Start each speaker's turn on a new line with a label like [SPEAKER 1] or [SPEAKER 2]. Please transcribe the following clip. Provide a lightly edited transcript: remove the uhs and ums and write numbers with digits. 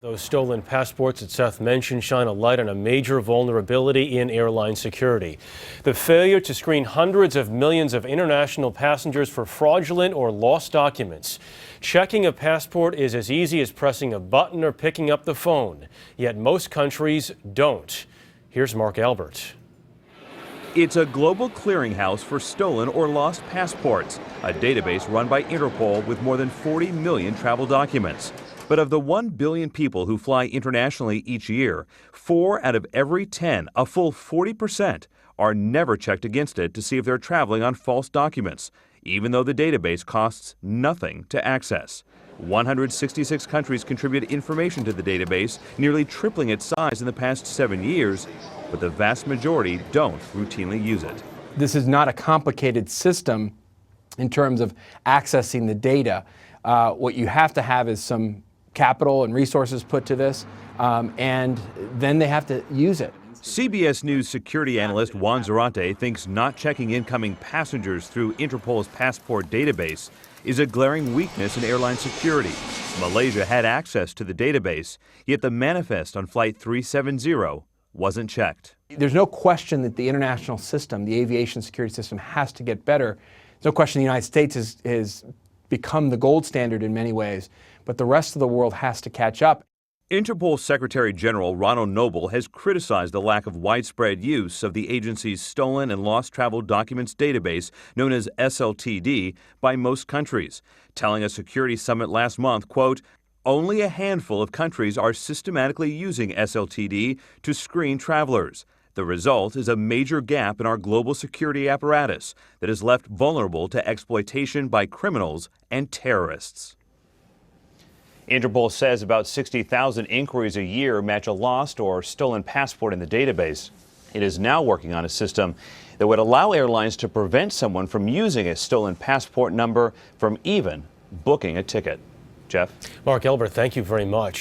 [SPEAKER 1] Those stolen passports that Seth mentioned shine a light on a major vulnerability in airline security. The failure to screen hundreds of millions of international passengers for fraudulent or lost documents. Checking a passport is as easy as pressing a button or picking up the phone, yet most countries don't. Here's Mark Albert.
[SPEAKER 2] It's a global clearinghouse for stolen or lost passports, a database run by Interpol with more than 40 million travel documents. But of the 1 billion people who fly internationally each year, 4 out of every 10, a full 40%, are never checked against it to see if they're traveling on false documents, even though the database costs nothing to access. 166 countries contribute information to the database, nearly tripling its size in the past 7 years, but the vast majority don't routinely use it.
[SPEAKER 3] This is not a complicated system in terms of accessing the data. What you have to have is some capital and resources put to this, and then they have to use it.
[SPEAKER 2] CBS News security analyst Juan Zarate thinks not checking incoming passengers through Interpol's passport database is a glaring weakness in airline security. Malaysia had access to the database, yet the manifest on Flight 370 wasn't checked.
[SPEAKER 3] There's no question that the international system, the aviation security system, has to get better. There's no question the United States has become the gold standard in many ways, but the rest of the world has to catch up.
[SPEAKER 2] Interpol Secretary General Ronald Noble has criticized the lack of widespread use of the agency's stolen and lost travel documents database, known as SLTD, by most countries, telling a security summit last month, quote, "Only a handful of countries are systematically using SLTD to screen travelers. The result is a major gap in our global security apparatus that is left vulnerable to exploitation by criminals and terrorists." Interpol says about 60,000 inquiries a year match a lost or stolen passport in the database. It is now working on a system that would allow airlines to prevent someone from using a stolen passport number from even booking a ticket. Jeff?
[SPEAKER 1] Mark Albert, thank you very much.